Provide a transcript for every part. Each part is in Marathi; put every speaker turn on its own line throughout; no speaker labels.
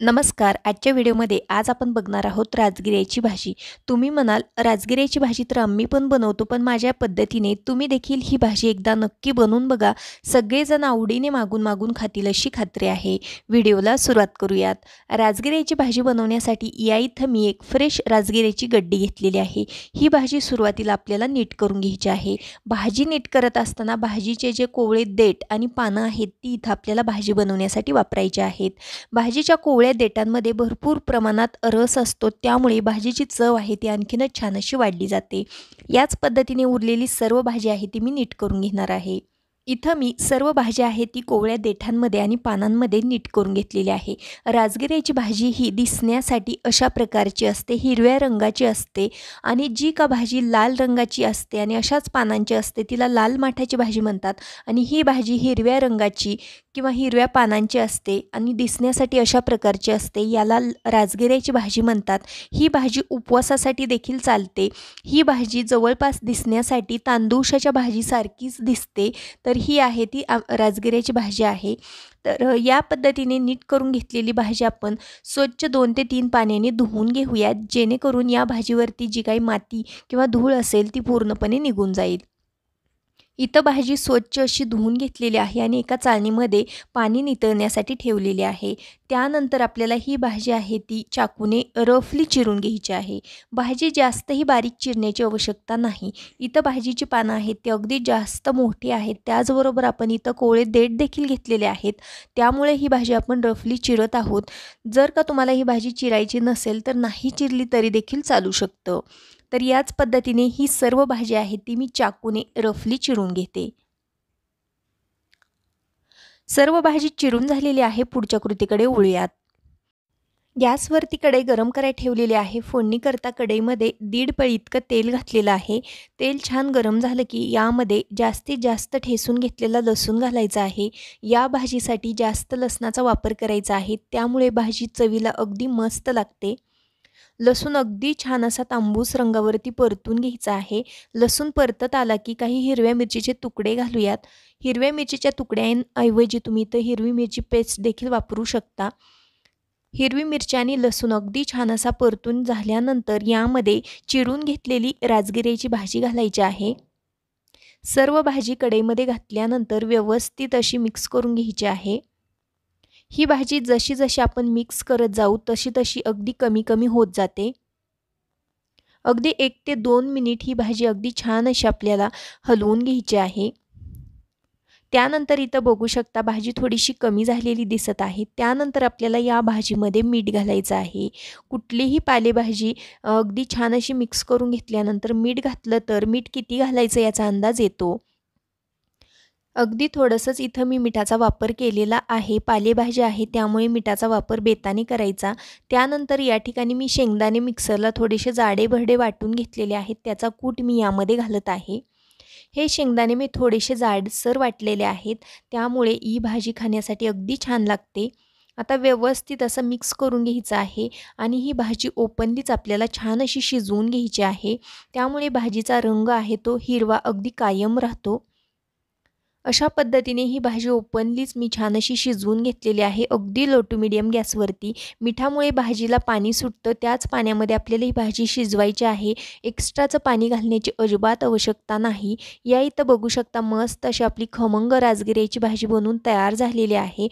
नमस्कार. आजच्या व्हिडिओमध्ये आज आपण बघणार आहोत राजगिऱ्याची भाजी. तुम्ही म्हणाल राजगिऱ्याची भाजी तर आम्ही पण बनवतो, पण माझ्या पद्धतीने तुम्ही देखील ही भाजी एकदा नक्की बनवून बघा. सगळेजण आवडीने मागून खातील अशी खात्री आहे. व्हिडिओला सुरुवात करूयात. राजगिऱ्याची भाजी बनवण्यासाठी या इथं मी एक फ्रेश राजगिऱ्याची गड्डी घेतलेली आहे. ही भाजी सुरुवातीला आपल्याला नीट करून घ्यायची आहे. भाजी नीट करत असताना भाजीचे जे कोवळे देठ आणि पानं आहेत ती इथं आपल्याला भाजी बनवण्यासाठी वापरायची आहेत. भाजीच्या कोवळ्या देठांमध्ये भरपूर प्रमाणात रस असतो, त्यामुळे भाजीची चव आहे ती आणखीनच छान अशी वाढली जाते. याच पद्धतीने उरलेली सर्व भाजी आहे ती मी नीट करून घेणार आहे. इथं मी सर्व भाज्या आहे ती कोवळ्या देठांमध्ये आणि पानांमध्ये नीट करून घेतलेली आहे. राजगिऱ्याची भाजी ही दिसण्यासाठी अशा प्रकारची असते, हिरव्या रंगाची असते आणि जी का भाजी लाल रंगाची असते आणि अशाच पानांची असते तिला लाल माठाची भाजी म्हणतात. आणि ही भाजी हिरव्या रंगाची किंवा हिरव्या पानांची असते आणि दिसण्यासाठी अशा प्रकारची असते, याला राजगिऱ्याची भाजी म्हणतात. ही भाजी उपवासासाठी देखील चालते. ही भाजी जवळपास दिसण्यासाठी तांदूळाच्या भाजीसारखीच दिसते, तर ही आहे ती राजगिऱ्याची भाजी आहे. तर या पद्धतीने नीट करून घेतलेली भाजी आपण स्वच्छ 2 ते 3 पाण्याने धुवून घेऊयात, जेणेकरून या भाजीवरती जी काही माती किंवा धूळ असेल ती पूर्णपणे निघून जाईल. इथं भाजी स्वच्छ अशी धुवून घेतलेली आहे आणि एका चाळणीमध्ये पाणी नितळण्यासाठी ठेवलेली आहे. त्यानंतर आपल्याला ही भाजी आहे ती चाकूने रफली चिरून घ्यायची आहे. भाजी जास्तही बारीक चिरण्याची आवश्यकता नाही. इथं भाजीची पानं आहेत ते अगदी जास्त मोठी आहेत. त्याचबरोबर आपण इथं कोवळे देठ देखील घेतलेले आहेत, त्यामुळे ही भाजी आपण रफली चिरत आहोत. जर का तुम्हाला ही भाजी चिरायची नसेल तर नाही चिरली तरी देखील चालू शकतं. तर याच पद्धतीने ही सर्व भाजी आहे ती मी चाकूने रफली चिरून घेते. सर्व भाजी चिरून झालेली आहे. पुढच्या कृतीकडे वळूयात. गॅसवरती कढई गरम करायला ठेवलेली आहे. फोडणी करता कढईमध्ये 1.5 पळी इतकं तेल घातलेलं आहे. तेल छान गरम झालं की यामध्ये जास्तीत जास्त ठेसून घेतलेला लसूण घालायचा आहे. या भाजीसाठी जास्त लसणाचा वापर करायचा आहे, त्यामुळे भाजी चवीला अगदी मस्त लागते. लसूण अगदी छान असा तांबूस रंगावरती परतून घ्यायचा आहे. लसूण परतत आला की काही हिरव्या मिरचीचे तुकडे घालूयात. हिरव्या मिरचीच्या तुकड्यांऐवजी तुम्ही इथं हिरवी मिरची पेस्ट देखील वापरू शकता. हिरवी मिरची आणि लसूण अगदी छान असा परतून झाल्यानंतर यामध्ये चिरून घेतलेली राजगिऱ्याची भाजी घालायची आहे. सर्व भाजी कढईमध्ये घातल्यानंतर व्यवस्थित अशी मिक्स करून घ्यायची आहे. ही भाजी जशी जशी आपण मिक्स करत जाऊ तशी तशी अगदी कमी कमी होत जाते. अगदी 1 ते 2 मिनिट ही भाजी अगदी छान अशी आपल्याला हलवून घ्यायची आहे. त्यानंतर इथं बघू शकता भाजी थोडीशी कमी झालेली दिसत आहे. त्यानंतर आपल्याला या भाजीमध्ये मीठ घालायचं आहे. कुठलीही पालेभाजी अगदी छान अशी मिक्स करून घेतल्यानंतर मीठ घातलं तर मीठ किती घालायचं याचा अंदाज येतो. अगदी थोडंसंच इथं मी मिठाचा वापर केलेला आहे. पालेभाजी आहे त्यामुळे मिठाचा वापर बेताने करायचा. त्यानंतर या ठिकाणी मी शेंगदाणे मिक्सरला थोडेसे जाडे-भरडे वाटून घेतलेले आहेत. त्याचा कूट मी यामध्ये घालत आहे. हे शेंगदाणे मी थोडेसे जाडसर वाटलेले आहेत, त्यामुळे ही भाजी खाण्यासाठी अगदी छान लागते. आता व्यवस्थित असं मिक्स करून घ्यायचं आहे आणि ही भाजी ओपनलीच आपल्याला छान अशी शिजवून घ्यायची आहे. त्यामुळे भाजीचा रंग आहे तो हिरवा अगदी कायम राहतो. अशा पद्धतीने ही भाजी ओपनलीच मी छान अशी शिजवून घेतलेली आहे, अगदी लो टू मीडियम गॅसवरती. मिठामुळे भाजीला पाणी सुटतं, त्याच पाण्यामध्ये आपल्याला ही भाजी शिजवायची आहे. एक्स्ट्राचं पाणी घालण्याची अजिबात आवश्यकता नाही. या इथं बघू शकता मस्त अशी आपली खमंग राजगिऱ्याची भाजी बनवून तयार झालेली आहे.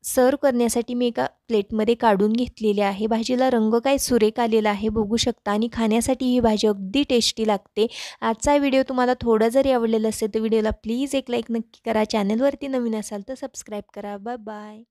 सर्व करण्यासाठी मी एका प्लेटमध्ये काढून घेतलेली आहे. भाजीला रंग काय सुरेख आलेला आहे बघू शकता आणि खाण्यासाठी ही भाजी अगदी टेस्टी लागते. आजचा व्हिडिओ तुम्हाला थोडा जरी आवडलेला असेल तर व्हिडिओला प्लीज एक लाईक नक्की करा. चॅनलवरती नवीन असाल तर सबस्क्राईब करा. Bye bye.